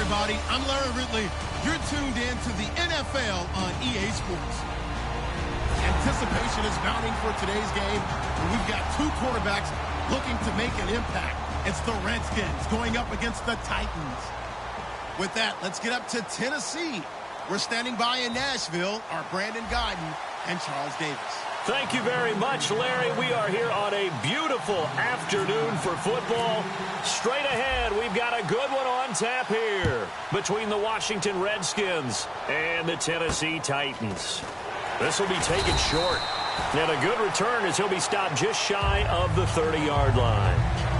everybody. I'm Larry Ridley. You're tuned in to the NFL on EA Sports. Anticipation is mounting for today's game, and we've got two quarterbacks looking to make an impact. It's the Redskins going up against the Titans. With that, let's get up to Tennessee. We're standing by in Nashville, our Brandon Guyton and Charles Davis. Thank you very much, Larry. We are here on a beautiful afternoon for football. Straight ahead, we've got a good one on tap here between the Washington Redskins and the Tennessee Titans. This will be taken short. And a good return as he'll be stopped just shy of the 30-yard line.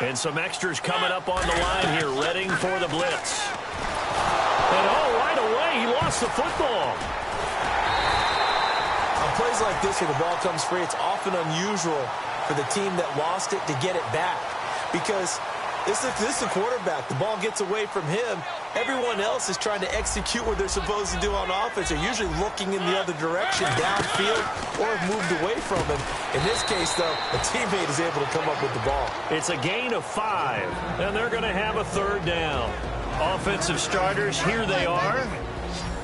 And some extras coming up on the line here, readying for the blitz. And right away, he lost the football. On plays like this where the ball comes free, it's often unusual for the team that lost it to get it back. Because this is the quarterback. The ball gets away from him. Everyone else is trying to execute what they're supposed to do on offense. They're usually looking in the other direction, downfield, or have moved away from him. In this case, though, a teammate is able to come up with the ball. It's a gain of 5, and they're going to have a third down. Offensive starters, here they are.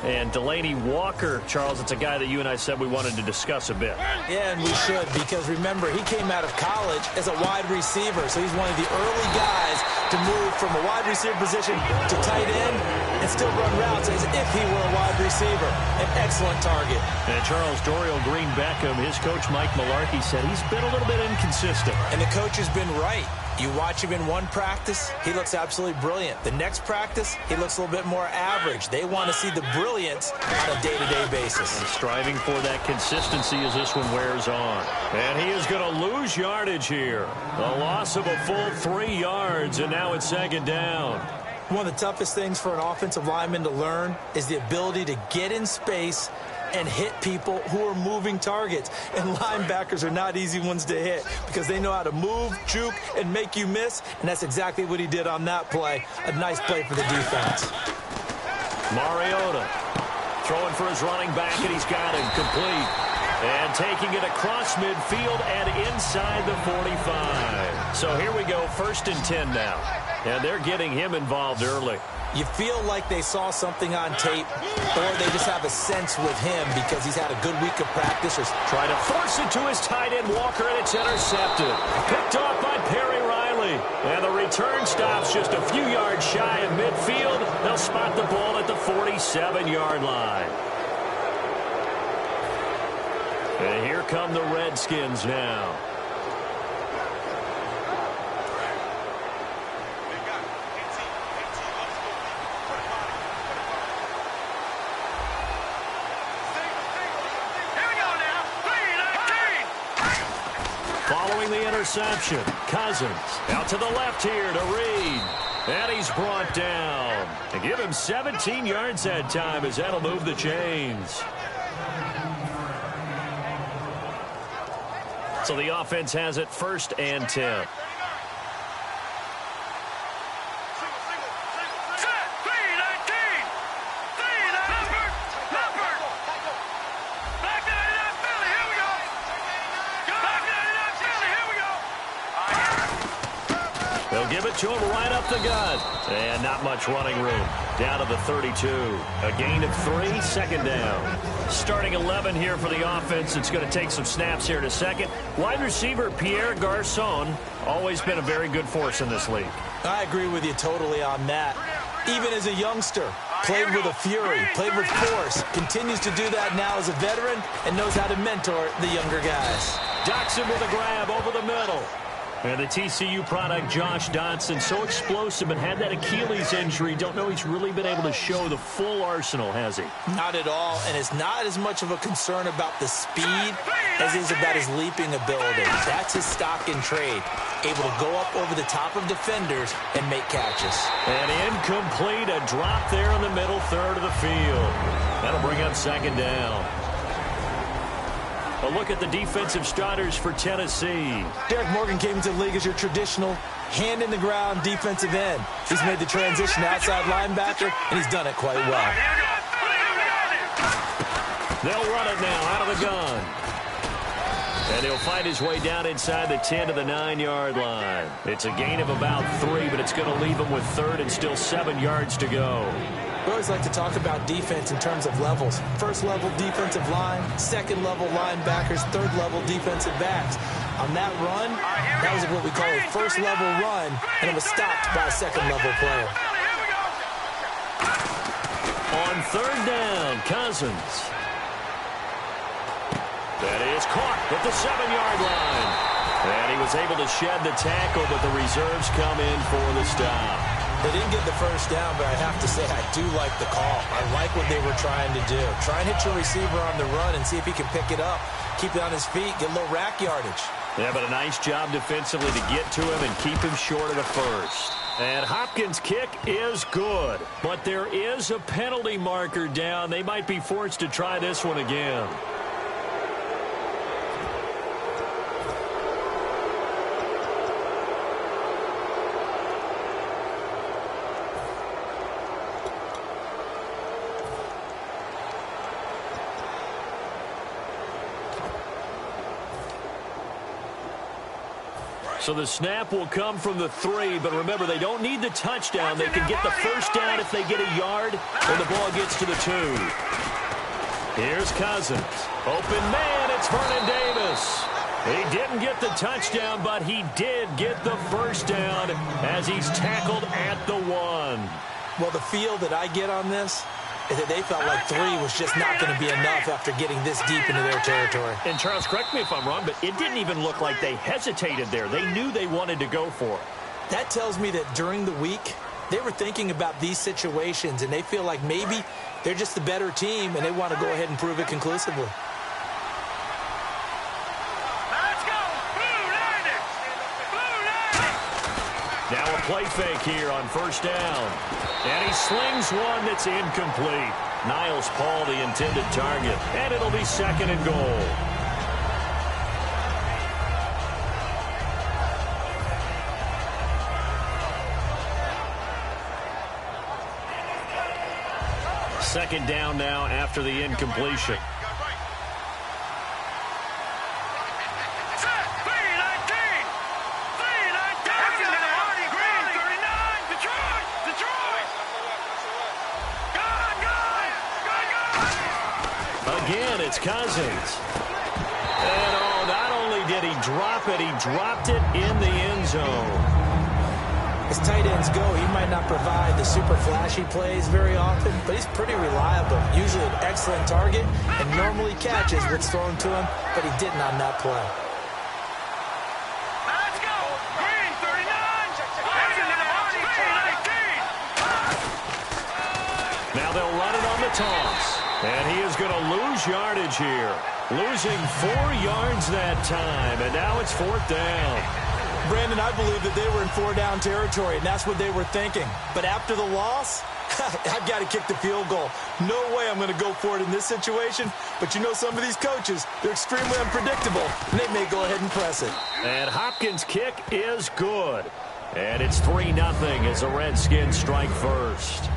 And Delaney Walker, Charles, it's a guy that you and I said we wanted to discuss a bit. Yeah, and we should, because remember, he came out of college as a wide receiver, so he's one of the early guys to move from a wide receiver position to tight end and still run routes as if he were a wide receiver. An excellent target. And Charles, Dorial Green Beckham, his coach Mike Mularkey said he's been a little bit inconsistent. And the coach has been right. You watch him in one practice, he looks absolutely brilliant. The next practice, he looks a little bit more average. They want to see the brilliance on a day-to-day basis. And striving for that consistency as this one wears on. And he is going to lose yardage here. A loss of a full 3 yards, and now it's second down. One of the toughest things for an offensive lineman to learn is the ability to get in space and hit people who are moving targets. And linebackers are not easy ones to hit because they know how to move, juke, and make you miss. And that's exactly what he did on that play. A nice play for the defense. Mariota throwing for his running back, and he's got him complete. And taking it across midfield and inside the 45. So here we go, 1st and 10 now. And they're getting him involved early. You feel like they saw something on tape, or they just have a sense with him because he's had a good week of practice. Or trying to force it to his tight end, Walker, and it's intercepted. Picked off by Perry Riley. And the return stops just a few yards shy of midfield. They'll spot the ball at the 47-yard line. And here come the Redskins now. Following the interception, Cousins out to the left here to Reed. And he's brought down. And give him 17 yards that time as that'll move the chains. So the offense has it 1st and 10. They'll give it to him right up the gut. And not much running room. Down to the 32. A gain of 3, second down. Starting 11 here for the offense. It's going to take some snaps here in a second. Wide receiver Pierre Garçon, always been a very good force in this league. I agree with you totally on that. Even as a youngster, played with a fury, played with force, continues to do that now as a veteran, and knows how to mentor the younger guys. Doxson with a grab over the middle. And the TCU product, Josh Dotson, so explosive and had that Achilles injury. Don't know he's really been able to show the full arsenal, has he? Not at all, and it's not as much of a concern about the speed as it is about his leaping ability. That's his stock in trade, able to go up over the top of defenders and make catches. And incomplete, a drop there in the middle third of the field. That'll bring up second down. A look at the defensive starters for Tennessee. Derek Morgan came into the league as your traditional hand-in-the-ground defensive end. He's made the transition outside linebacker, and he's done it quite well. They'll run it now out of the gun. And he'll fight his way down inside the 10 to the 9-yard line. It's a gain of about 3, but it's going to leave him with third and still 7 yards to go. We always like to talk about defense in terms of levels. First-level defensive line, second-level linebackers, third-level defensive backs. On that run, that was what we call a first-level run, and it was stopped by a second-level player. On third down, Cousins. That is caught at the 7-yard line. And he was able to shed the tackle, but the reserves come in for the stop. They didn't get the first down, but I have to say I do like the call. I like what they were trying to do. Try and hit your receiver on the run and see if he can pick it up. Keep it on his feet, get a little rack yardage. Yeah, but a nice job defensively to get to him and keep him short of the first. And Hopkins' kick is good, but there is a penalty marker down. They might be forced to try this one again. So the snap will come from the 3, but remember, they don't need the touchdown. They can get the first down if they get a yard when the ball gets to the 2. Here's Cousins. Open man, it's Vernon Davis. He didn't get the touchdown, but he did get the first down as he's tackled at the 1. Well, the feel that I get on this is that they felt like 3 was just not going to be enough after getting this deep into their territory. And Charles, correct me if I'm wrong, but it didn't even look like they hesitated there. They knew they wanted to go for it. That tells me that during the week, they were thinking about these situations, and they feel like maybe they're just the better team, and they want to go ahead and prove it conclusively. Now a play fake here on first down. And he slings one that's incomplete. Niles Paul, the intended target. And it'll be second and goal. Second down now after the incompletion. Again, it's Cousins. And, oh, not only did he drop it, he dropped it in the end zone. As tight ends go, he might not provide the super flashy plays very often, but he's pretty reliable. Usually an excellent target and normally catches what's thrown to him, but he didn't on that play. Let's go! Green, 39! Now they'll run it on the toss. And he is going to lose yardage here. Losing 4 yards that time, and now it's fourth down. Brandon, I believe that they were in 4-down territory, and that's what they were thinking. But after the loss, I've got to kick the field goal. No way I'm going to go for it in this situation. But you know some of these coaches, they're extremely unpredictable, and they may go ahead and press it. And Hopkins' kick is good. And it's 3-0 as the Redskins strike first.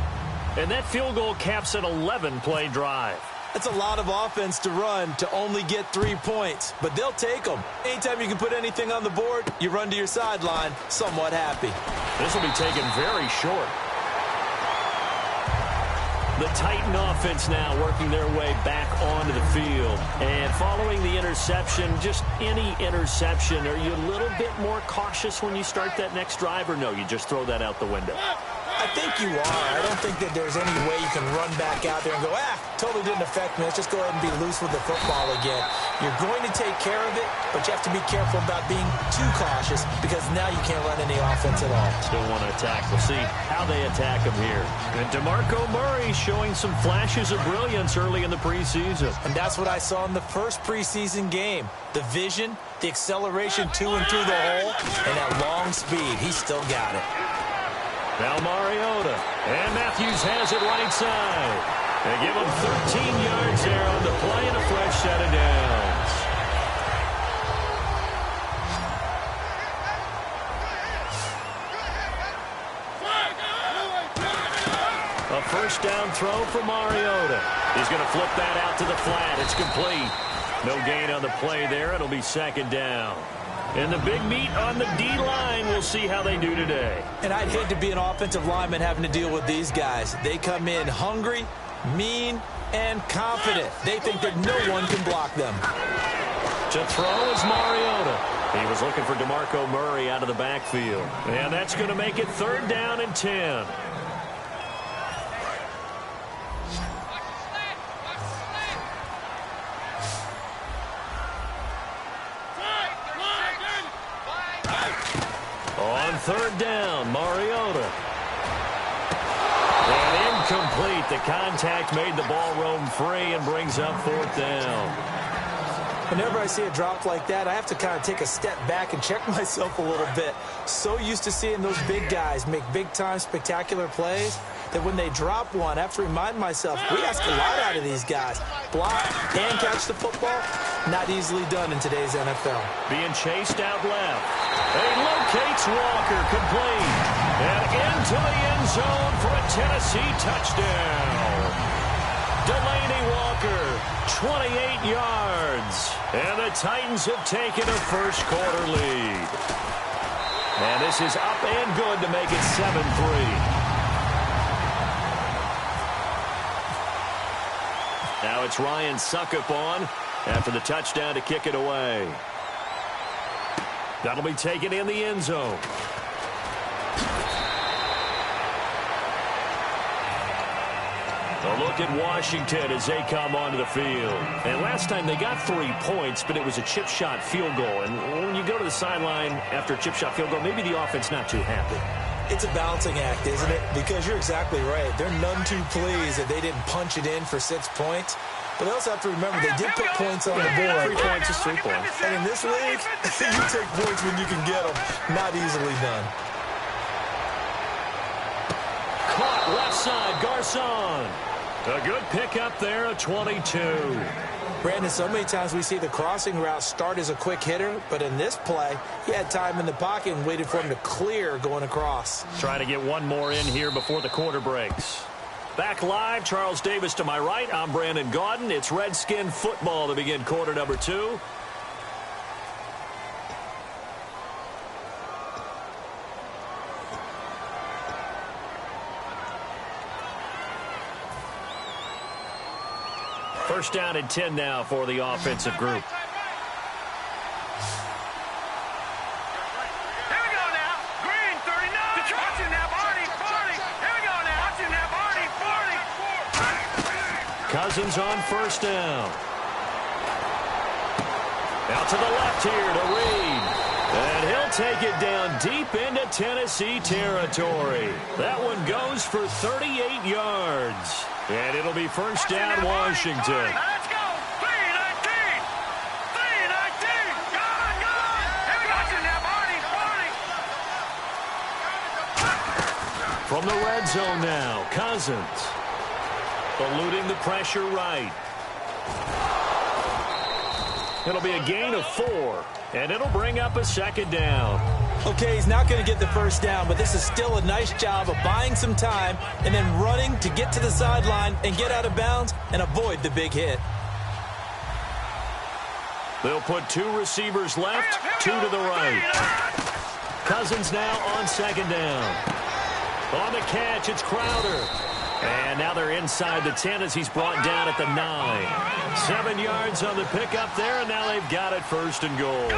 And that field goal caps an 11-play drive. That's a lot of offense to run to only get 3 points, but they'll take them. Anytime you can put anything on the board, you run to your sideline somewhat happy. This will be taken very short. The Titan offense now working their way back onto the field. And following the interception, just any interception, are you a little bit more cautious when you start that next drive, or no, you just throw that out the window? I think you are. I don't think that there's any way you can run back out there and go, totally didn't affect me. Let's just go ahead and be loose with the football again. You're going to take care of it, but you have to be careful about being too cautious because now you can't run any offense at all. Still want to attack. We'll see how they attack him here. And DeMarco Murray showing some flashes of brilliance early in the preseason. And that's what I saw in the first preseason game. The vision, the acceleration to and through the hole, and that long speed. He's still got it. Now Mariota, and Matthews has it right side. They give him 13 yards there on the play and a fresh set of downs. A first down throw for Mariota. He's going to flip that out to the flat. It's complete. No gain on the play there. It'll be second down. And the big meat on the D-line, we'll see how they do today. And I'd hate to be an offensive lineman having to deal with these guys. They come in hungry, mean, and confident. They think that no one can block them. To throw is Mariota. He was looking for DeMarco Murray out of the backfield. And that's going to make it third down and 10. On third down, Mariota. And incomplete. The contact made the ball roam free and brings up fourth down. Whenever I see a drop like that, I have to kind of take a step back and check myself a little bit. So used to seeing those big guys make big-time spectacular plays that when they drop one, I have to remind myself, we ask a lot out of these guys. Block and catch the football, not easily done in today's NFL. Being chased out left. He locates Walker, complete. And into the end zone for a Tennessee touchdown. Delaney Walker, 28 yards. And the Titans have taken a first quarter lead. And this is up and good to make it 7-3. Now it's Ryan Suckup on after the touchdown to kick it away. That'll be taken in the end zone. A look at Washington as they come onto the field. And last time they got 3 points, but it was a chip shot field goal. And when you go to the sideline after a chip shot field goal, maybe the offense not too happy. It's a balancing act, isn't it? Because you're exactly right. They're none too pleased that they didn't punch it in for 6 points. But they also have to remember they did put points on the board. 3 points is 3 points. And in this league, you take points when you can get them. Not easily done. Caught left side, Garcon. A good pickup there, a 22. Brandon, so many times we see the crossing route start as a quick hitter, but in this play, he had time in the pocket and waited for him to clear going across. Trying to get one more in here before the quarter breaks. Back live, Charles Davis to my right. I'm Brandon Gaudin. It's Redskin football to begin quarter number 2. First down and 10 now for the offensive group. Cousins on first down. Out to the left here to Reed. And he'll take it down deep into Tennessee territory. That one goes for 38 yards. And it'll be first down, Washington. Let's go. 3-19. 3-19. Gone. Here we go. Watching that body. From the red zone now, Cousins. Eluding the pressure right. It'll be a gain of 4, and it'll bring up a second down. Okay, he's not going to get the first down, but this is still a nice job of buying some time and then running to get to the sideline and get out of bounds and avoid the big hit. They'll put 2 receivers left, 2 to the right. Cousins now on second down. On the catch, it's Crowder. And now they're inside the 10 as he's brought down at the 9. 7 yards on the pickup there, and now they've got it first and goal.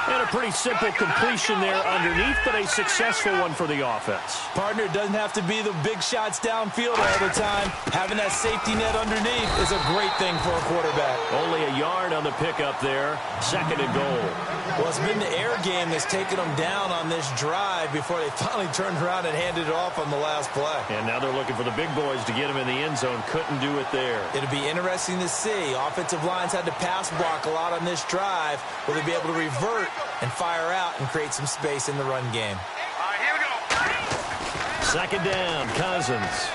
And a pretty simple completion there underneath, but a successful one for the offense. Partner, doesn't have to be the big shots downfield all the time. Having that safety net underneath is a great thing for a quarterback. Only a yard on the pickup there. Second and goal. Well, it's been the air game that's taken them down on this drive before they finally turned around and handed it off on the last play. And now they're looking for the big boys to get him in the end zone. Couldn't do it there. It'll be interesting to see. Offensive lines had to pass block a lot on this drive. Will they be able to revert and fire out and create some space in the run game? All right, here we go. Second down, Cousins.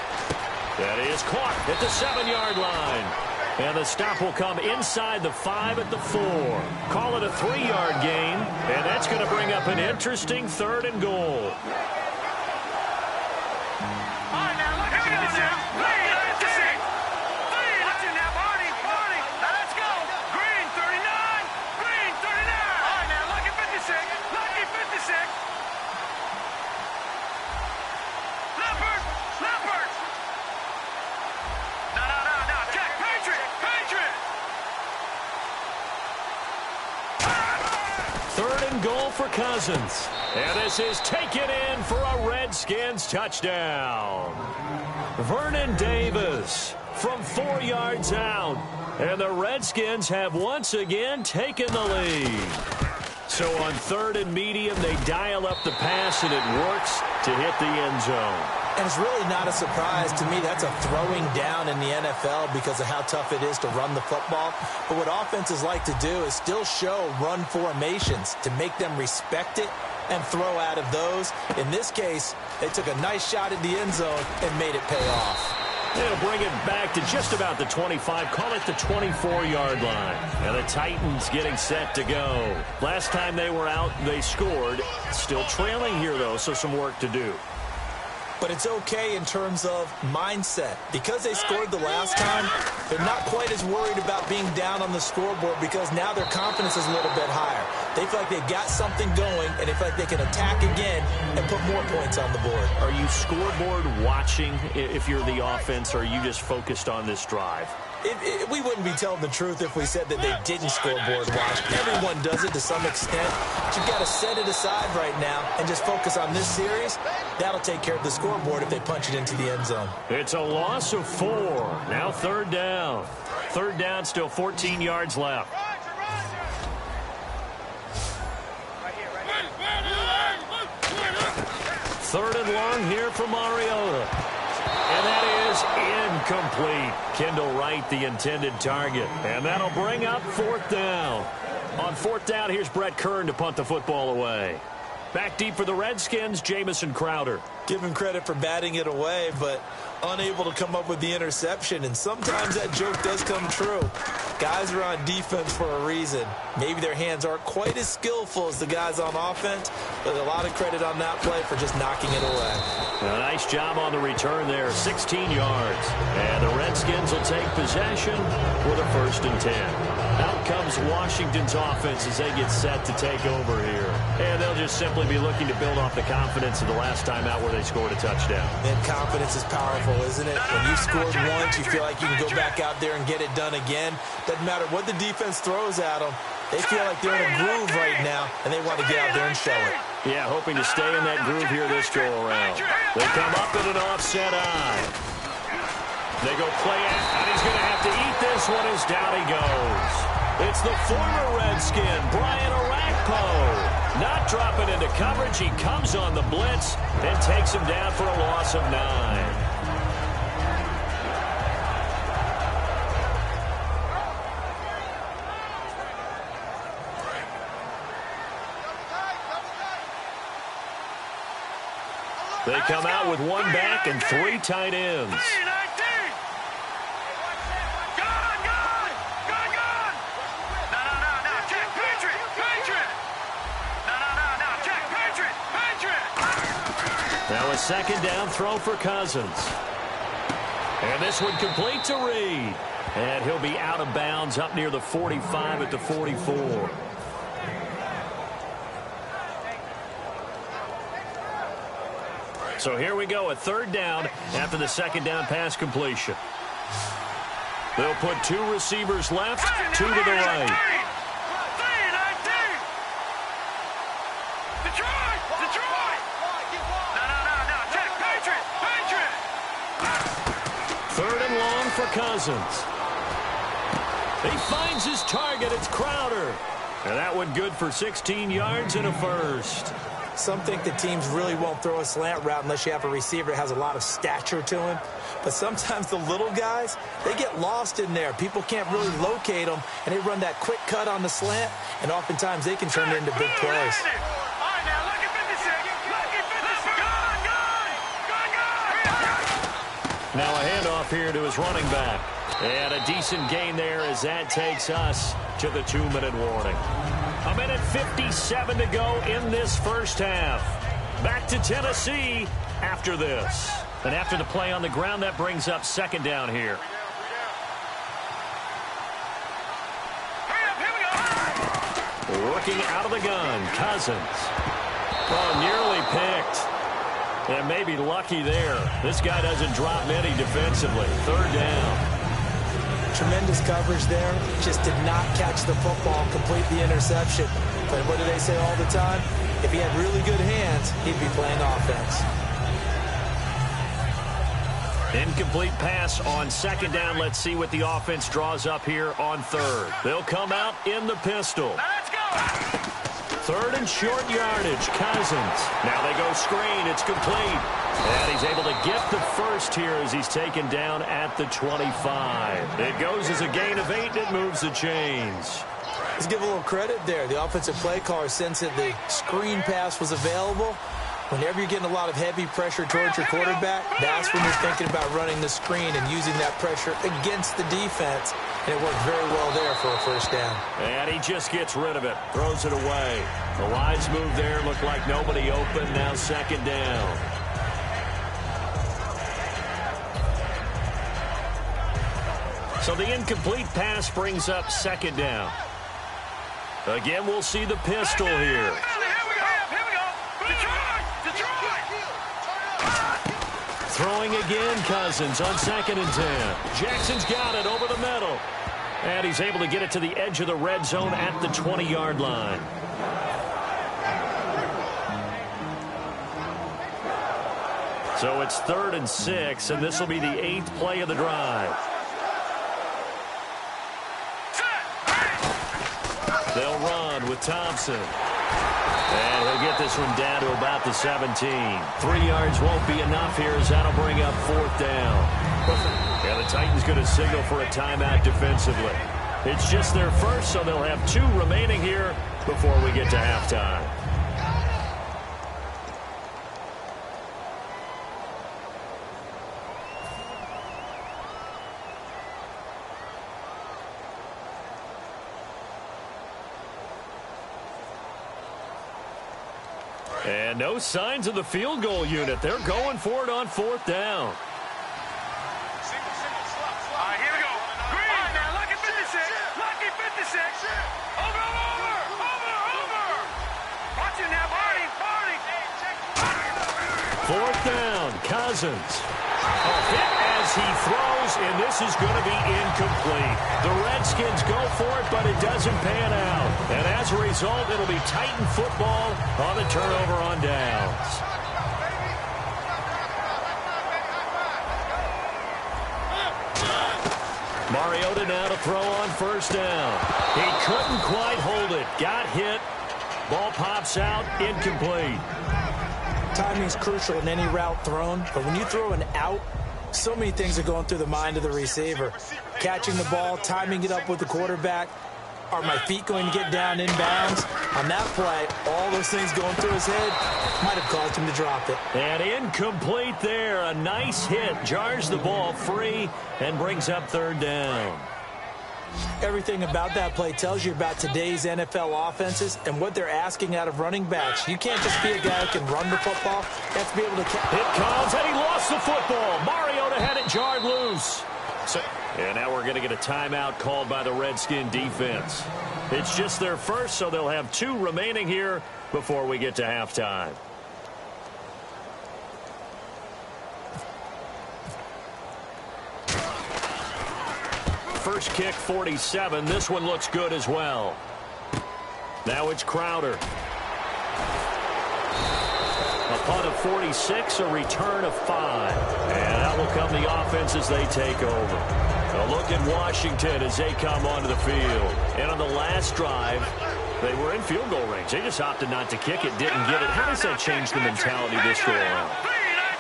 That is caught at the 7-yard line. And the stop will come inside the 5 at the 4. Call it a 3-yard gain, and that's going to bring up an interesting third and goal. Goal for Cousins. And this is taken in for a Redskins touchdown. Vernon Davis from 4 yards out. And the Redskins have once again taken the lead. So on 3rd and medium, they dial up the pass, and it works to hit the end zone. And it's really not a surprise to me. That's a throwing down in the NFL because of how tough it is to run the football. But what offenses like to do is still show run formations to make them respect it and throw out of those. In this case, they took a nice shot at the end zone and made it pay off. They'll bring it back to just about the 25. Call it the 24-yard line. And the Titans getting set to go. Last time they were out, they scored. Still trailing here, though, so some work to do. But it's okay in terms of mindset. Because they scored the last time, they're not quite as worried about being down on the scoreboard because now their confidence is a little bit higher. They feel like they've got something going, and they feel like they can attack again and put more points on the board. Are you scoreboard watching if you're the offense, or are you just focused on this drive? We wouldn't be telling the truth if we said that they didn't scoreboard watch. Everyone does it to some extent. But you've got to set it aside right now and just focus on this series. That'll take care of the scoreboard if they punch it into the end zone. It's a loss of 4. Now 3rd down. 3rd down, still 14 yards left. Third and long here for Mariota. And that is incomplete. Kendall Wright, the intended target. And that'll bring up 4th down. On 4th down, here's Brett Kern to punt the football away. Back deep for the Redskins, Jamison Crowder. Give him credit for batting it away, but unable to come up with the interception. And sometimes that joke does come true. Guys are on defense for a reason. Maybe their hands aren't quite as skillful as the guys on offense, but a lot of credit on that play for just knocking it away. A nice job on the return there, 16 yards. And the Redskins will take possession with a 1st and 10. Out comes Washington's offense as they get set to take over here. And they'll just simply be looking to build off the confidence of the last time out where they scored a touchdown. And confidence is powerful, isn't it? When you scored once, you feel like you can go back out there and get it done again. Doesn't matter what the defense throws at them. They feel like they're in a groove right now, and they want to get out there and show it. Yeah, hoping to stay in that groove here this go around. They come up with an offset eye. They go play it, and he's going to have to eat this one as down he goes. It's the former Redskin, Brian Orakpo. Not dropping into coverage. He comes on the blitz and takes him down for a loss of 9. They come out with 1 back and 3 tight ends. second down throw for Cousins. And this one complete to Reed. And he'll be out of bounds up near the 45 at the 44. So here we go, a third down after the second down pass completion. They'll put two receivers left, two to the right. Third and long for Cousins. He finds his target. It's Crowder. And that one good for 16 yards and a first. Some think the teams really won't throw a slant route unless you have a receiver that has a lot of stature to him. But sometimes the little guys, they get lost in there. People can't really locate them, and they run that quick cut on the slant, and oftentimes they can turn it into big plays. Now a handoff here to his running back. And a decent gain there as that takes us to the 2-minute warning. A minute 57 to go in this first half. Back to Tennessee after this. And after the play on the ground, that brings up second down here. Working out of the gun, Cousins. Oh, nearly picked. And maybe lucky there. This guy doesn't drop many defensively. Third down. Tremendous coverage there. Just did not catch the football, complete the interception. But what do they say all the time? If he had really good hands, he'd be playing offense. Incomplete pass on second down. Let's see what the offense draws up here on third. They'll come out in the pistol. Let's go! Third and short yardage, Cousins. Now they go screen. It's complete. And he's able to get the first here as he's taken down at the 25. It goes as a gain of 8. It moves the chains. Let's give a little credit there. The offensive play caller sensed that the screen pass was available. Whenever you're getting a lot of heavy pressure towards your quarterback, that's when you're thinking about running the screen and using that pressure against the defense. And it worked very well there for a first down. And he just gets rid of it, throws it away. The lines move there, looked like nobody open. Now second down. So the incomplete pass brings up second down. Again, we'll see the pistol here. Throwing again, Cousins on 2nd and 10. Jackson's got it over the middle. And he's able to get it to the edge of the red zone at the 20-yard line. So it's 3rd and 6, and this will be the 8th play of the drive. They'll run with Thompson. And he'll get this one down to about the 17. 3 yards won't be enough here as that'll bring up 4th down. And the Titans going to signal for a timeout defensively. It's just their first, so they'll have 2 remaining here before we get to halftime. And no signs of the field goal unit. They're going for it on 4th down. All right, here we go. Green. All right, now, lucky 56. Lucky 56. Over. Watch it now, party. 4th down, Cousins. A hit as he throws, and this is going to be incomplete. The Redskins go for it, but it doesn't pan out. And as a result, it'll be Titan football on the turnover on downs. Mariota now to throw on 1st down. He couldn't quite hold it. Got hit. Ball pops out, incomplete. Timing's crucial in any route thrown, but when you throw an out, so many things are going through the mind of the receiver. Catching the ball, timing it up with the quarterback. Are my feet going to get down inbounds? On that play, all those things going through his head might have caused him to drop it. And incomplete there. A nice hit. Jars the ball free and brings up 3rd down. Everything about that play tells you about today's NFL offenses and what they're asking out of running backs. You can't just be a guy who can run the football. You have to be able to catch. It comes, and he lost the football. Mariota had it jarred loose. And now we're going to get a timeout called by the Redskin defense. It's just their first, so they'll have 2 remaining here before we get to halftime. First kick, 47. This one looks good as well. Now it's Crowder. A punt of 46, a return of 5. And out will come the offense as they take over. A look at Washington as they come onto the field. And on the last drive, they were in field goal range. They just opted not to kick it, didn't get it. How does that change the mentality this go around?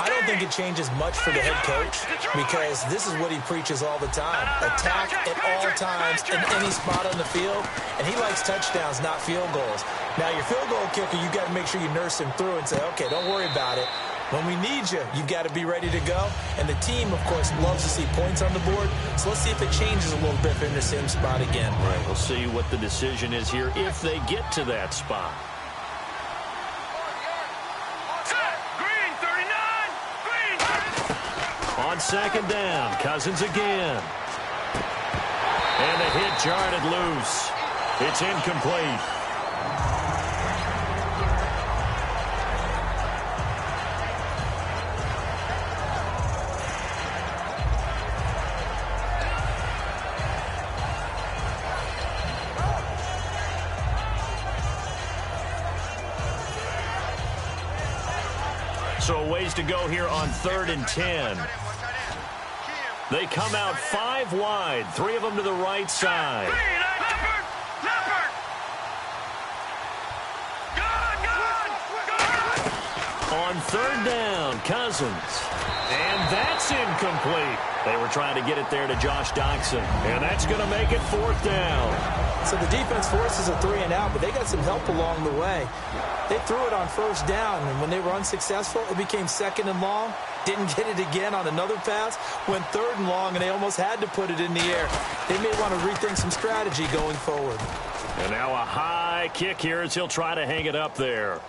I don't think it changes much for the head coach because this is what he preaches all the time. Attack at all times in any spot on the field, and he likes touchdowns, not field goals. Now, your field goal kicker, you've got to make sure you nurse him through and say, okay, don't worry about it. When we need you, you've got to be ready to go. And the team, of course, loves to see points on the board. So let's see if it changes a little bit in the same spot again. Right, we'll see what the decision is here if they get to that spot. On second down, Cousins again. And the hit jarred it loose. It's incomplete. So a ways to go here on 3rd and 10. They come out 5 wide, 3 of them to the right side. On 3rd down, Cousins. And that's incomplete. They were trying to get it there to Josh Doxson. And that's going to make it 4th down. So the defense forces a 3-and-out, but they got some help along the way. They threw it on 1st down, and when they were unsuccessful, it became 2nd and long. Didn't get it again on another pass. Went 3rd and long, and they almost had to put it in the air. They may want to rethink some strategy going forward. And now a high kick here as he'll try to hang it up there.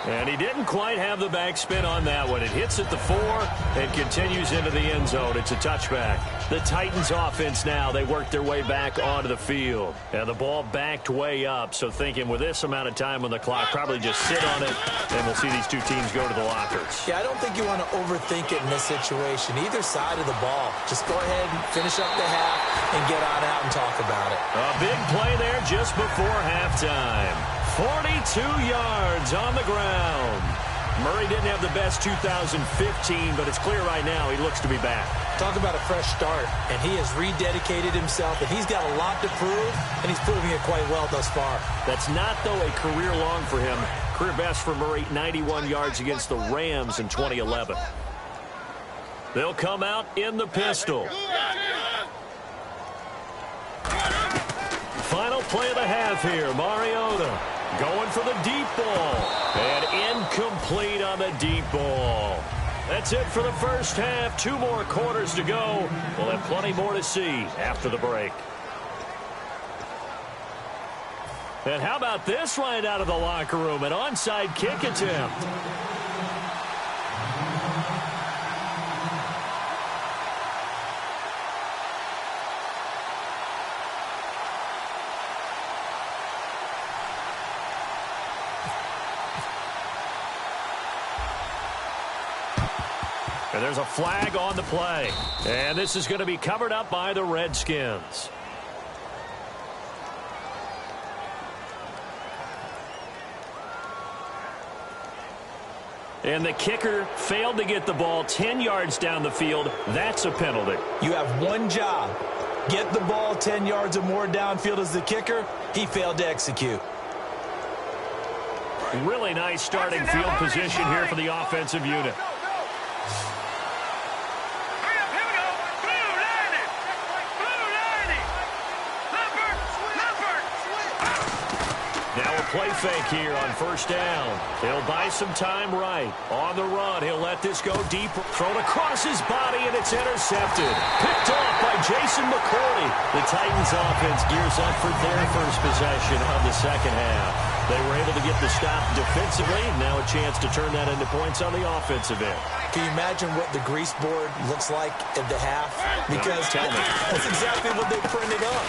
And he didn't quite have the backspin on that one. It hits at the 4 and continues into the end zone. It's a touchback. The Titans offense now, they work their way back onto the field. And the ball backed way up. So thinking with this amount of time on the clock, probably just sit on it, and we'll see these 2 teams go to the lockers. Yeah, I don't think you want to overthink it in this situation. Either side of the ball. Just go ahead and finish up the half and get on out and talk about it. A big play there just before halftime. 42 yards on the ground. Murray didn't have the best 2015, but it's clear right now he looks to be back. Talk about a fresh start, and he has rededicated himself, and he's got a lot to prove, and he's proving it quite well thus far. That's not, though, a career long for him. Career best for Murray, 91 yards against the Rams in 2011. They'll come out in the pistol. Final play of the half here, Mariota. Going for the deep ball. And incomplete on the deep ball. That's it for the first half. 2 more quarters to go. We'll have plenty more to see after the break. And how about this right out of the locker room? An onside kick attempt. And there's a flag on the play. And this is going to be covered up by the Redskins. And the kicker failed to get the ball 10 yards down the field. That's a penalty. You have one job. Get the ball 10 yards or more downfield as the kicker. He failed to execute. Really nice starting field position here for the offensive unit. Now a play fake here on first down. He'll buy some time right. On the run, he'll let this go deep. Thrown across his body, and it's intercepted. Picked off by Jason McCourty. The Titans offense gears up for their first possession of the second half. They were able to get the stop defensively. Now a chance to turn that into points on the offensive end. Can you imagine what the grease board looks like at the half? Because that's exactly what they printed up.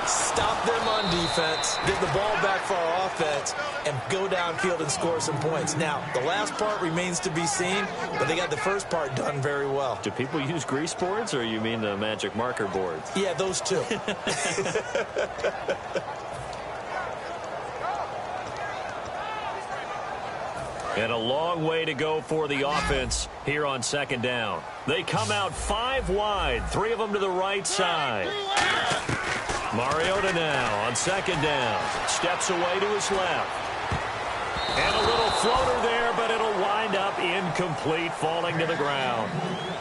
Stop them on defense, get the ball back for our offense, and go downfield and score some points. Now, the last part remains to be seen, but they got the first part done very well. Do people use grease boards, or you mean the magic marker boards? Yeah, those two. And a long way to go for the offense here on second down. They come out 5 wide, 3 of them to the right side. Mariota now on second down. Steps away to his left. And a little floater there, but it'll wind up incomplete, falling to the ground.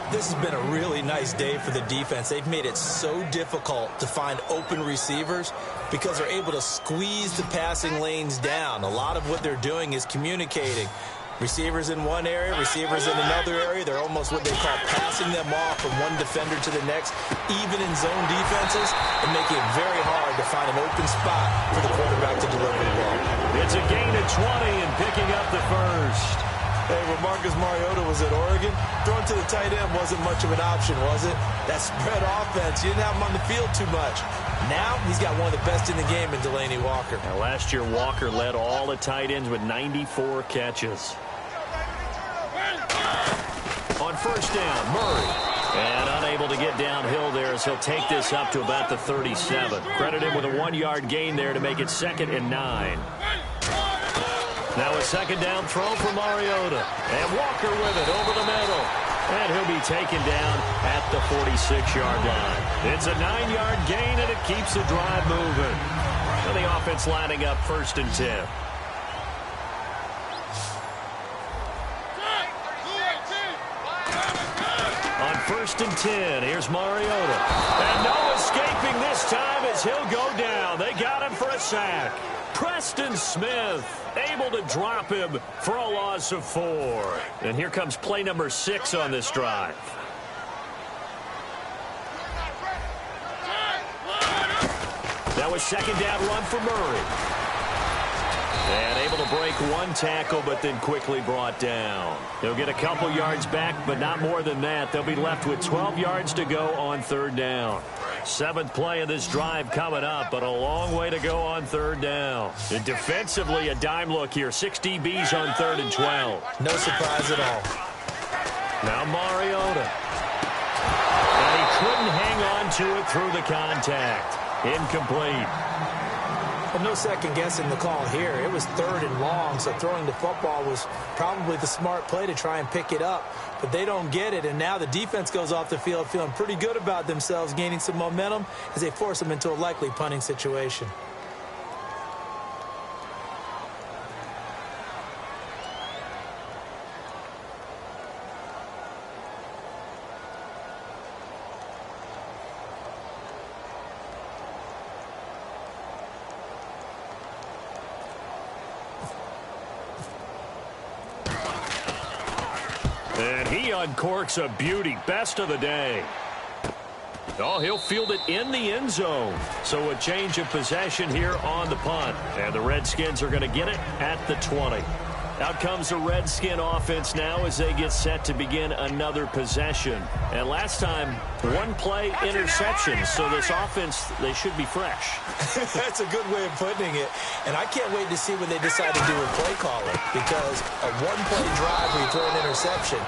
This has been a really nice day for the defense. They've made it so difficult to find open receivers because they're able to squeeze the passing lanes down. A lot of what they're doing is communicating. Receivers in one area, receivers in another area. They're almost what they call passing them off from one defender to the next, even in zone defenses, and making it very hard to find an open spot for the quarterback to deliver the ball. It's a gain of 20 and picking up the first. Hey, when Marcus Mariota was at Oregon, throwing to the tight end wasn't much of an option, was it? That spread offense, you didn't have him on the field too much. Now he's got one of the best in the game in Delaney Walker. Now, last year, Walker led all the tight ends with 94 catches. On first down, Murray. And unable to get downhill there as he'll take this up to about the 37. Credit him with a 1-yard gain there to make it 2nd and 9. Now a second down throw for Mariota. And Walker with it over the middle. And he'll be taken down at the 46-yard line. It's a 9-yard gain, and it keeps the drive moving. And the offense lining up 1st and 10. On 1st and 10, here's Mariota. And no escaping this time as he'll go down. They got him for a sack. Preston Smith able to drop him for a loss of 4. And here comes play number 6 on this drive. That was second down run for Murray. And able to break one tackle, but then quickly brought down. They'll get a couple yards back, but not more than that. They'll be left with 12 yards to go on 3rd down. 7th play of this drive coming up, but a long way to go on 3rd down. And defensively, a dime look here. 6 DBs on 3rd and 12. No surprise at all. Now Mariota. And he couldn't hang on to it through the contact. Incomplete. Well, no second guessing the call here. It was 3rd and long, so throwing the football was probably the smart play to try and pick it up. But they don't get it, and now the defense goes off the field feeling pretty good about themselves, gaining some momentum as they force them into a likely punting situation. And he uncorks a beauty. Best of the day. Oh, he'll field it in the end zone. So a change of possession here on the punt. And the Redskins are going to get it at the 20. Out comes the Redskin offense now as they get set to begin another possession. And last time, 1 play interception. So this offense, they should be fresh. That's a good way of putting it. And I can't wait to see what they decide to do with play calling. Because a 1-play drive where you throw an interception,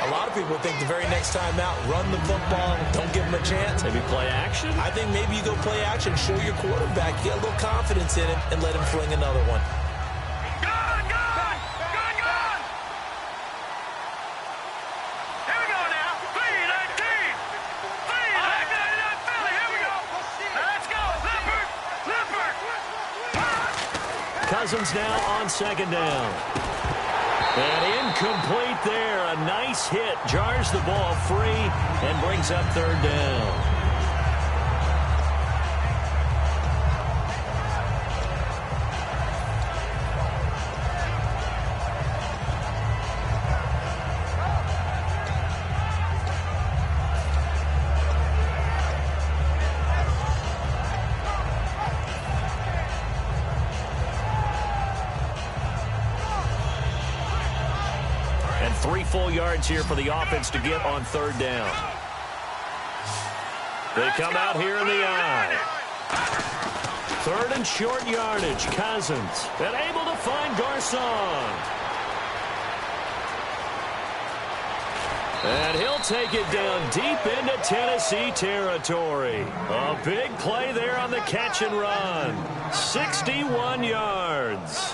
a lot of people think the very next time out, run the football, don't give them a chance. Maybe play action? I think maybe you go play action, show your quarterback, get a little confidence in him, and let him fling another one. Cousins now on second down. And incomplete there. A nice hit. Jars the ball free and brings up 3rd down. 3 full yards here for the offense to get on third down. They come out here in the I. Third and short yardage. Cousins. And able to find Garcon. And he'll take it down deep into Tennessee territory. A big play there on the catch and run. 61 yards.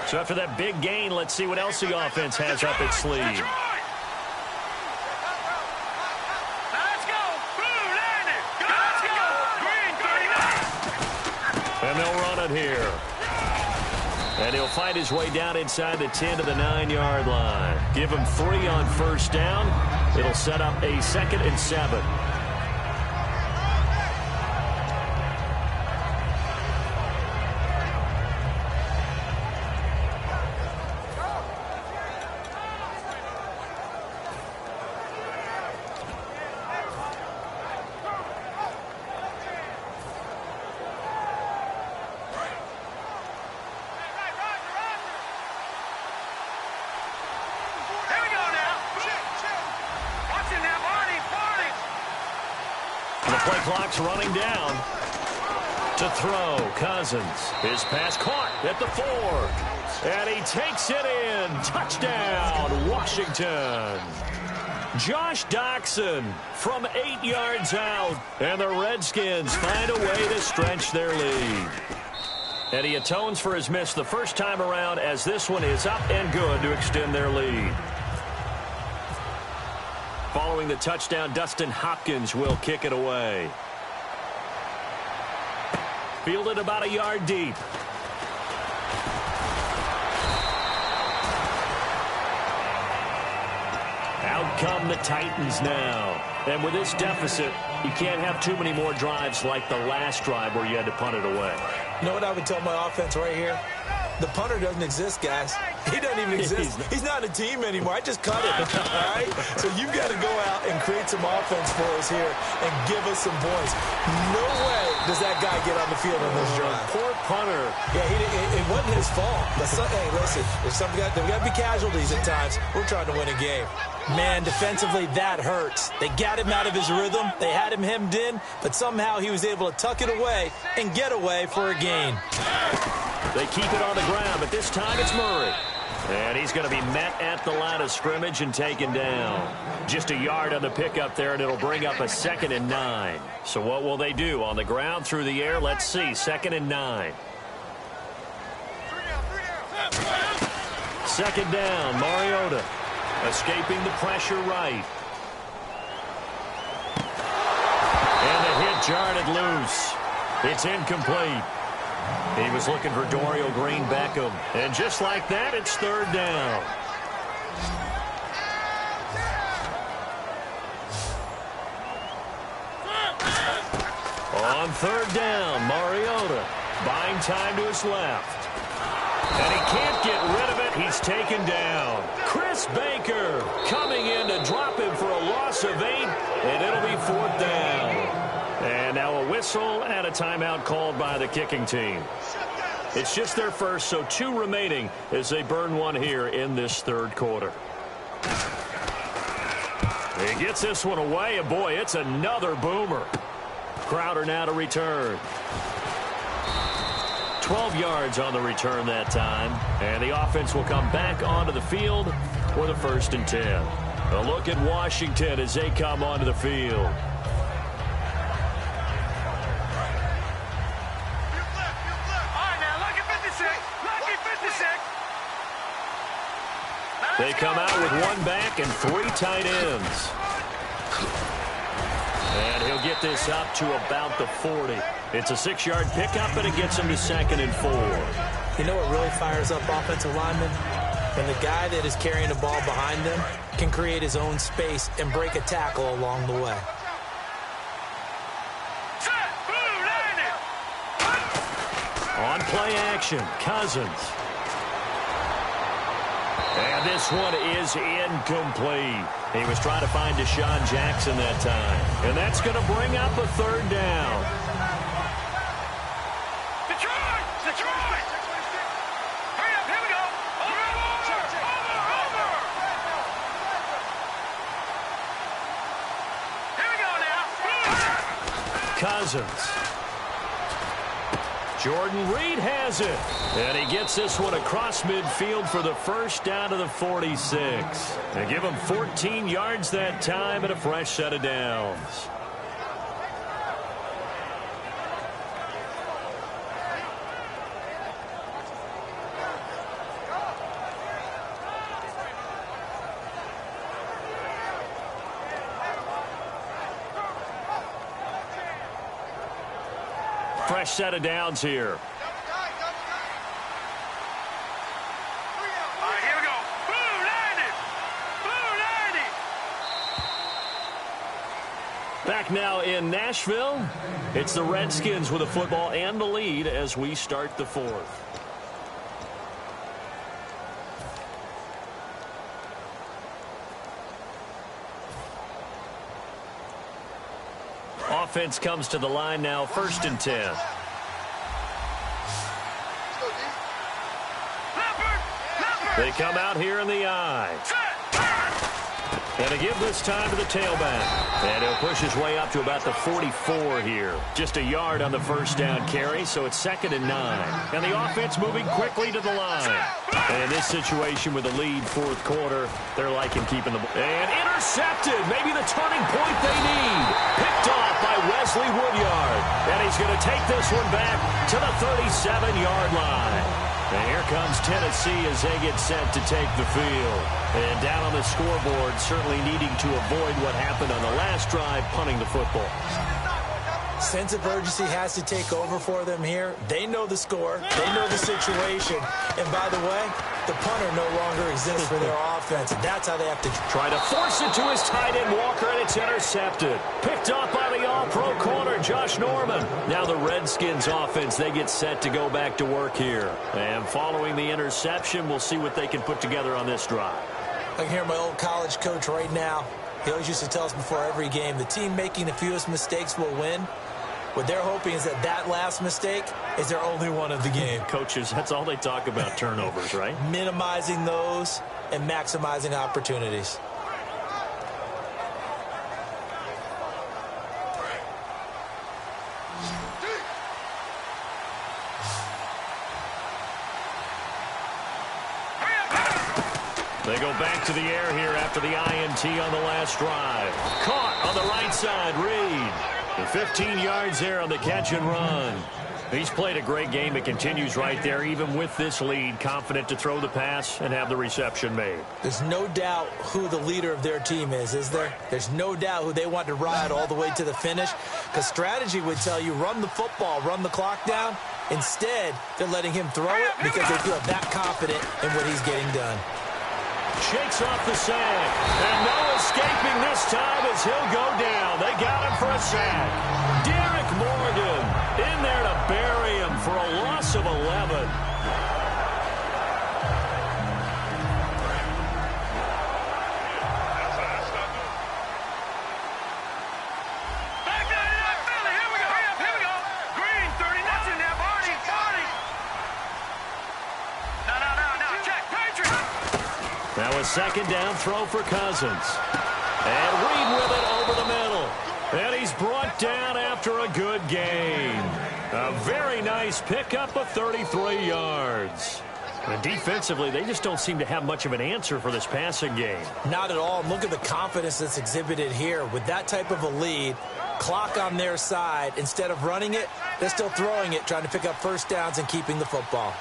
So after that big gain, let's see what else the offense has up its sleeve. And they'll run it here. And he'll fight his way down inside the 10 to the 9-yard line. Give him 3 on first down. It'll set up a 2nd and 7. Play clock's running down. To throw, Cousins. His pass caught at the 4. And he takes it in. Touchdown, Washington. Josh Doxson from 8 yards out. And the Redskins find a way to stretch their lead. And he atones for his miss the first time around, as this one is up and good to extend their lead. Following the touchdown, Dustin Hopkins will kick it away. Fielded about a yard deep. Out come the Titans now. And with this deficit, you can't have too many more drives like the last drive where you had to punt it away. You know what I would tell my offense right here? The punter doesn't exist, guys. He doesn't even exist. He's not a team anymore. I just cut him, all right? So you've got to go out and create some offense for us here and give us some points. No way does that guy get on the field on this drive. Poor punter. Yeah, it wasn't his fault. But hey, listen, there got to be casualties at times. We're trying to win a game. Man, defensively, that hurts. They got him out of his rhythm. They had him hemmed in, but somehow he was able to tuck it away and get away for a gain. They keep it on the ground, but this time it's Murray. And he's going to be met at the line of scrimmage and taken down. Just a yard on the pickup there, and it'll bring up a 2nd and 9. So what will they do? On the ground, through the air? Let's see. 2nd and 9. 2nd down, Mariota. Escaping the pressure right. And the hit jarred it loose. It's incomplete. He was looking for Dorial Green-Beckham. And just like that, it's 3rd down. On 3rd down, Mariota buying time to his left. And he can't get rid of it. He's taken down. Chris Baker coming in to drop him for a loss of 8. And it'll be 4th down. And now a whistle and a timeout called by the kicking team. It's just their first, so 2 remaining as they burn one here in this 3rd quarter. He gets this one away, and boy, it's another boomer. Crowder now to return. 12 yards on the return that time. And the offense will come back onto the field for the 1st and 10. A look at Washington as they come onto the field. They come out with 1 back and 3 tight ends. And he'll get this up to about the 40. It's a 6-yard pickup, and it gets him to 2nd and 4. You know what really fires up offensive linemen? When the guy that is carrying the ball behind them can create his own space and break a tackle along the way. On play action, Cousins. And this one is incomplete. He was trying to find Deshaun Jackson that time. And that's going to bring up a 3rd down. Cousins. Jordan Reed has it. And he gets this one across midfield for the first down to the 46. They give him 14 yards that time and a fresh set of downs. Fresh set of downs here. All right, here we go. Blue 90. Blue 90. Back now in Nashville. It's the Redskins with the football and the lead as we start the fourth. Offense comes to the line now, 1st and 10. They come out here in the I. And they give this time to the tailback. And he'll push his way up to about the 44 here. Just a yard on the first down carry, so it's 2nd and 9. And the offense moving quickly to the line. And in this situation with the lead 4th quarter, they're liking keeping the ball. And intercepted. Maybe the turning point they need. Picked off by Wesley Woodyard. And he's going to take this one back to the 37-yard line. And here comes Tennessee as they get set to take the field. And down on the scoreboard, certainly needing to avoid what happened on the last drive, punting the football. Sense of urgency has to take over for them here. They know the score. They know the situation. And by the way, the punter no longer exists for their offense. That's how they have to try to force it to his tight end, Walker, and it's intercepted. Picked off by the all-pro corner, Josh Norman. Now the Redskins offense, they get set to go back to work here. And following the interception, we'll see what they can put together on this drive. I can hear my old college coach right now. He always used to tell us before every game, the team making the fewest mistakes will win. What they're hoping is that last mistake is their only one of the game. Coaches, that's all they talk about, turnovers, right? Minimizing those and maximizing opportunities. They go back to the air here after the INT on the last drive. Caught on the right side, Reed. And 15 yards there on the catch and run. He's played a great game. It continues right there, even with this lead, confident to throw the pass and have the reception made. There's no doubt who the leader of their team is there? There's no doubt who they want to ride all the way to the finish, because strategy would tell you run the football, run the clock down. Instead, they're letting him throw it because they feel that confident in what he's getting done. Shakes off the sack. And no escaping this time as he'll go down. They got him for a sack. Derek Morgan in there to bury him for a loss of 11. Now a second down throw for Cousins. And Reed with it over the middle. And he's brought down after a good gain. A very nice pickup of 33 yards. And defensively, they just don't seem to have much of an answer for this passing game. Not at all. Look at the confidence that's exhibited here. With that type of a lead, clock on their side, instead of running it, they're still throwing it, trying to pick up first downs and keeping the football.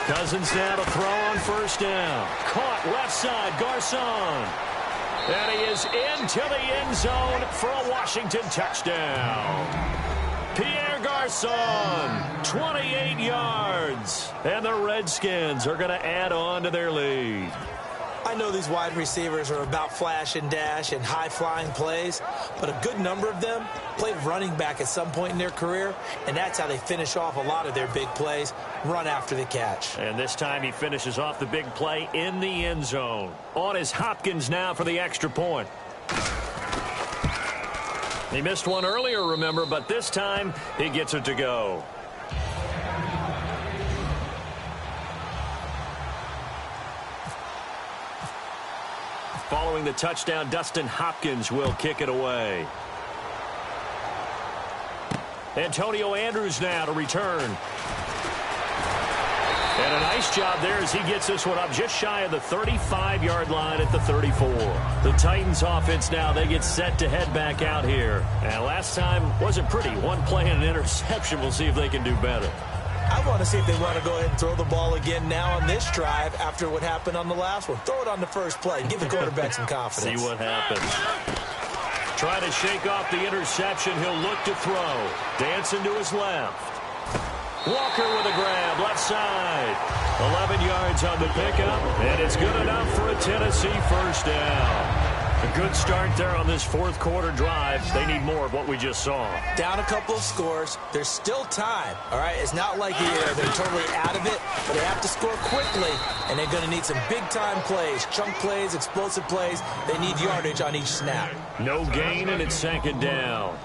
Cousins now to throw on first down. Caught left side, Garcon. And he is into the end zone for a Washington touchdown. Pierre Garcon, 28 yards. And the Redskins are going to add on to their lead. I know these wide receivers are about flash and dash and high-flying plays, but a good number of them played running back at some point in their career, and that's how they finish off a lot of their big plays, run after the catch. And this time he finishes off the big play in the end zone. On is Hopkins now for the extra point. He missed one earlier, remember, but this time he gets it to go. Following the touchdown, Dustin Hopkins will kick it away. Antonio Andrews now to return. And a nice job there as he gets this one up just shy of the 35-yard line at the 34. The Titans offense now, they get set to head back out here. And last time wasn't pretty. One play and an interception. We'll see if they can do better. I want to see if they want to go ahead and throw the ball again now on this drive after what happened on the last one. Throw it on the first play. Give the quarterback some confidence. See what happens. Try to shake off the interception. He'll look to throw. Dancing to his left. Walker with a grab, left side. 11 yards on the pickup, and it's good enough for a Tennessee first down. A good start there on this fourth quarter drive. They need more of what we just saw. Down a couple of scores. There's still time, all right? It's not like they're totally out of it, but they have to score quickly, and they're going to need some big-time plays, chunk plays, explosive plays. They need yardage on each snap. No gain, and it's second down.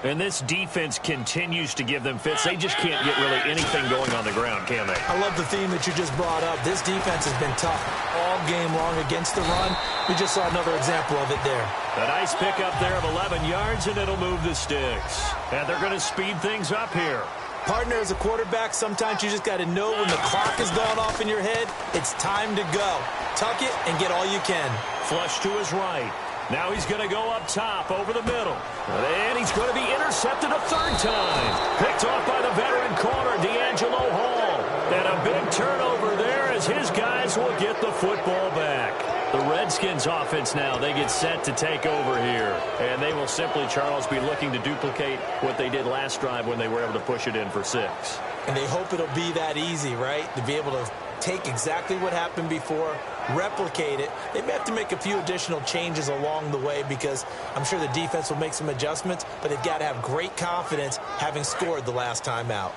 And this defense continues to give them fits. They just can't get really anything going on the ground, can they? I love the theme that you just brought up. This defense has been tough all game long against the run. We just saw another example of it there. A nice pickup there of 11 yards, and it'll move the sticks. And they're going to speed things up here. Partner, as a quarterback, sometimes you just got to know when the clock is going off in your head, it's time to go. Tuck it and get all you can. Flush to his right. Now he's going to go up top over the middle. And he's going to be intercepted a third time. Picked off by the veteran corner, D'Angelo Hall. And a big turnover there as his guys will get the football back. The Redskins offense now, they get set to take over here. And they will simply, Charles, be looking to duplicate what they did last drive when they were able to push it in for 6. And they hope it'll be that easy, right? To be able to take exactly what happened before, replicate it. They may have to make a few additional changes along the way because I'm sure the defense will make some adjustments, but they've got to have great confidence having scored the last time out.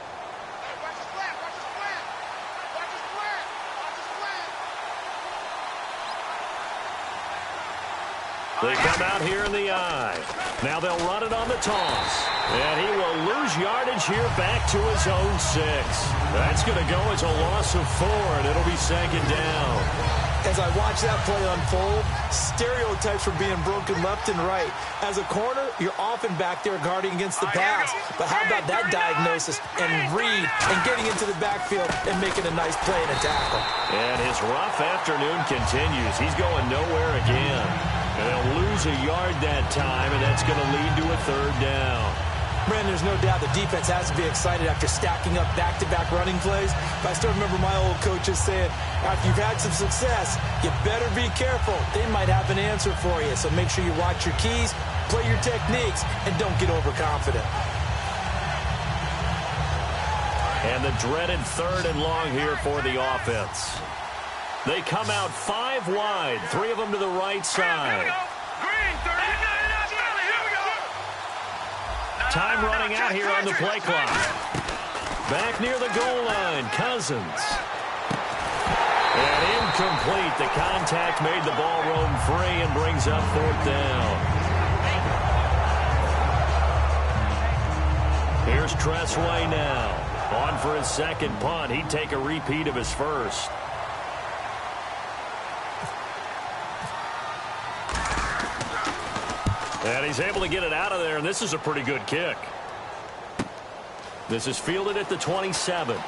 They come out here in the eye. Now they'll run it on the toss. And he will lose yardage here back to his own 6. That's going to go as a loss of 4, and it'll be second down. As I watch that play unfold, stereotypes are being broken left and right. As a corner, you're often back there guarding against the pass. But how about that diagnosis and read and getting into the backfield and making a nice play and a tackle? And his rough afternoon continues. He's going nowhere again. And they'll lose a yard that time, and that's going to lead to a third down. Brandon, there's no doubt the defense has to be excited after stacking up back-to-back running plays. But I still remember my old coaches saying, after you've had some success, you better be careful. They might have an answer for you. So make sure you watch your keys, play your techniques, and don't get overconfident. And the dreaded third and long here for the offense. They come out 5 wide, 3 of them to the right side. Time running out here on the play clock. Back near the goal line, Cousins. And incomplete. The contact made the ball roam free and brings up 4th down. Here's Tressway now. On for his second punt. He'd take a repeat of his first. And he's able to get it out of there, and this is a pretty good kick. This is fielded at the 27. A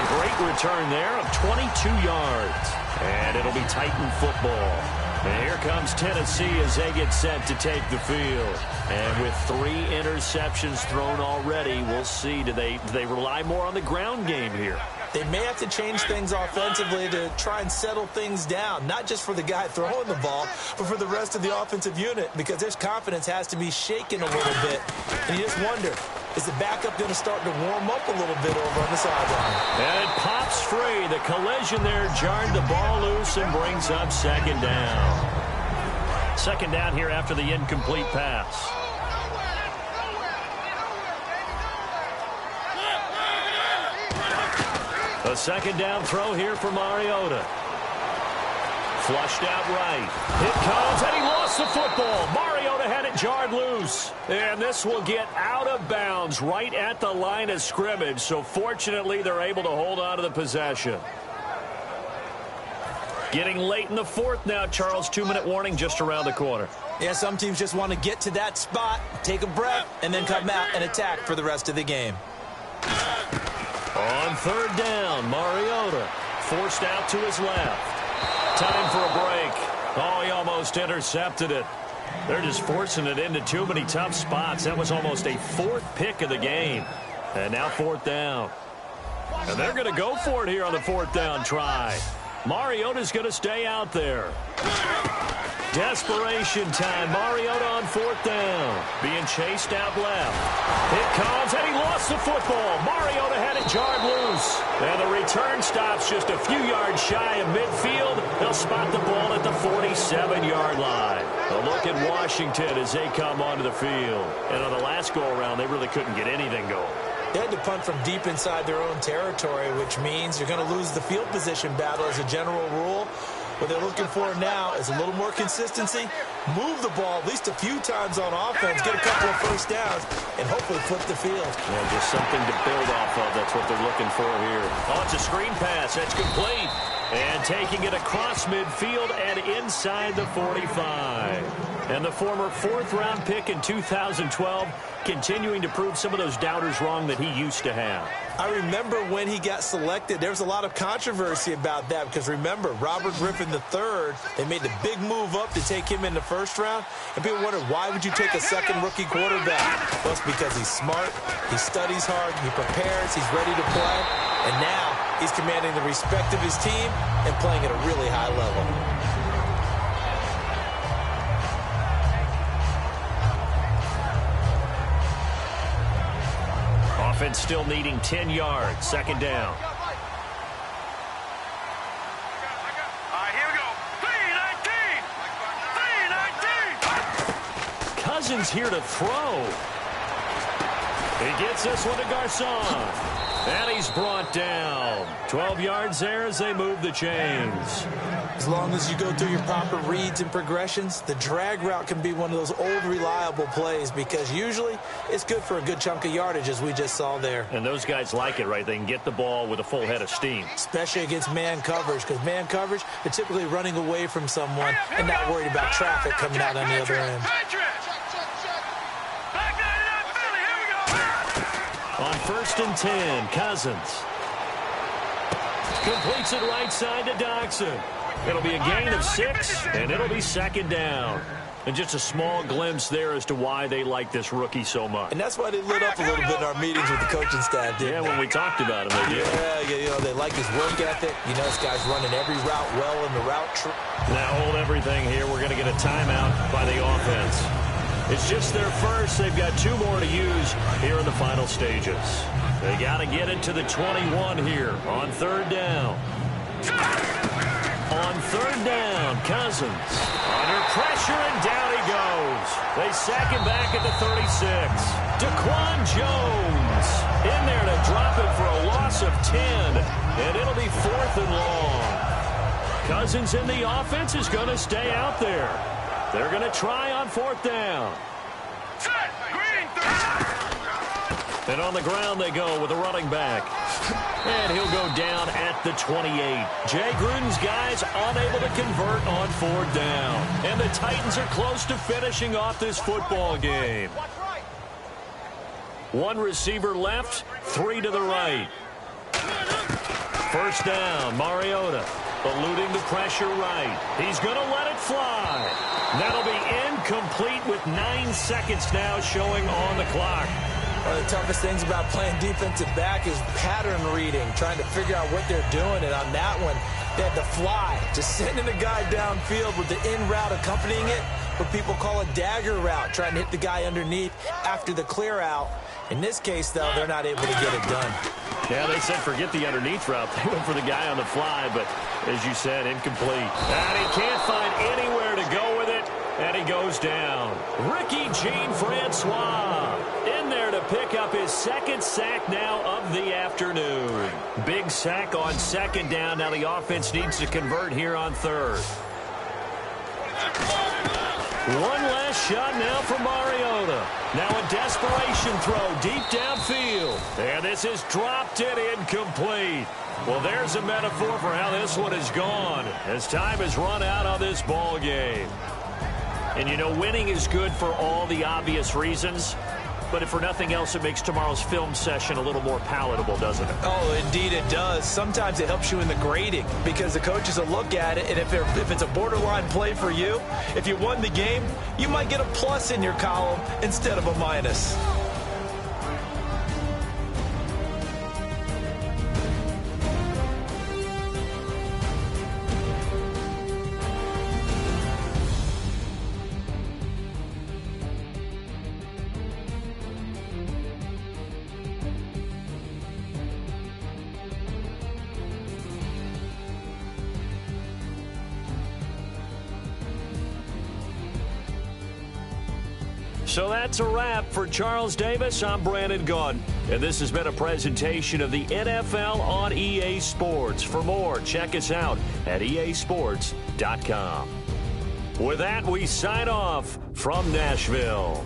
great return there of 22 yards. And it'll be Titan football. And here comes Tennessee as they get set to take the field. And with 3 interceptions thrown already, we'll see. Do they rely more on the ground game here? They may have to change things offensively to try and settle things down, not just for the guy throwing the ball, but for the rest of the offensive unit, because their confidence has to be shaken a little bit. And you just wonder, is the backup going to start to warm up a little bit over on the sideline? And it pops free. The collision there jarred the ball loose and brings up second down. Second down here after the incomplete pass. A second down throw here for Mariota. Flushed out right. It comes, and he lost the football. Mariota had it jarred loose. And this will get out of bounds right at the line of scrimmage. So fortunately, they're able to hold on to the possession. Getting late in the fourth now, Charles. 2-minute warning just around the corner. Yeah, some teams just want to get to that spot, take a breath, and then come out and attack for the rest of the game. On third down, Mariota forced out to his left. Time for a break. Oh, he almost intercepted it. They're just forcing it into too many tough spots. That was almost a fourth pick of the game. And now fourth down. And they're going to go for it here on the fourth down try. Mariota's going to stay out there. Desperation time. Mariota on fourth down. Being chased out left. It comes, and he lost the football. Mariota had it jarred loose. And the return stops just a few yards shy of midfield. They'll spot the ball at the 47-yard line. A look at Washington as they come onto the field. And on the last go-around, they really couldn't get anything going. They had to punt from deep inside their own territory, which means you're going to lose the field position battle as a general rule. What they're looking for now is a little more consistency, move the ball at least a few times on offense, get a couple of first downs, and hopefully flip the field. Yeah, just something to build off of. That's what they're looking for here. Oh, it's a screen pass. That's complete. And taking it across midfield and inside the 45. And the former fourth-round pick in 2012 continuing to prove some of those doubters wrong that he used to have. I remember when he got selected, there was a lot of controversy about that because, remember, Robert Griffin III, they made the big move up to take him in the first round, and people wondered, why would you take a second rookie quarterback? Well, it's because he's smart, he studies hard, he prepares, he's ready to play, and now he's commanding the respect of his team and playing at a really high level. Offense still needing 10 yards. Second down. All right, here we go. 3-19. 3-19. Cousins here to throw. He gets this one to Garcon. And he's brought down. 12 yards there as they move the chains. As long as you go through your proper reads and progressions, the drag route can be one of those old reliable plays because usually it's good for a good chunk of yardage as we just saw there. And those guys like it, right? They can get the ball with a full head of steam. Especially against man coverage because man coverage, they're typically running away from someone and not worried about traffic coming out on the other end. On first and 10, Cousins. Completes it right side to Doxson. It'll be a gain of 6, and it'll be second down. And just a small glimpse there as to why they like this rookie so much. And that's why they lit up a little bit in our meetings with the coaching staff, didn't they? When we talked about him, they did. Yeah, you know, they like his work ethic. You know, this guy's running every route well in the route tree. Now hold everything here. We're going to get a timeout by the offense. It's just their first. They've got 2 more to use here in the final stages. They got to get it to the 21 here on third down. On third down, Cousins under pressure, and down he goes. They sack him back at the 36. Daquan Jones in there to drop it for a loss of 10, and it'll be 4th and long. Cousins in the offense is going to stay out there. They're going to try on 4th down. And on the ground they go with a running back. And he'll go down at the 28. Jay Gruden's guys unable to convert on 4th down. And the Titans are close to finishing off this football game. 1 receiver left, 3 to the right. First down, Mariota eluding the pressure right. He's going to let it fly. That'll be incomplete with 9 seconds now showing on the clock. One of the toughest things about playing defensive back is pattern reading, trying to figure out what they're doing. And on that one, they had to fly, just sending the guy downfield with the in route accompanying it, what people call a dagger route, trying to hit the guy underneath after the clear out. In this case, though, they're not able to get it done. Yeah, they said forget the underneath route. They went for the guy on the fly, but as you said, incomplete. And he can't find anywhere to go with it, and he goes down. Ricky Jean-Francois in there to pick up his 2nd sack now of the afternoon. Big sack on 2nd down. Now the offense needs to convert here on 3rd. One last shot now for Mariota. Now a desperation throw deep downfield. And this is dropped and incomplete. Well, there's a metaphor for how this one is gone as time has run out on this ball game. And, you know, winning is good for all the obvious reasons. But if for nothing else, it makes tomorrow's film session a little more palatable, doesn't it? Oh, indeed it does. Sometimes it helps you in the grading because the coaches will look at it, and if it's a borderline play for you, if you won the game, you might get a plus in your column instead of a minus. So that's a wrap. For Charles Davis, I'm Brandon Gaudin. And this has been a presentation of the NFL on EA Sports. For more, check us out at easports.com. With that, we sign off from Nashville.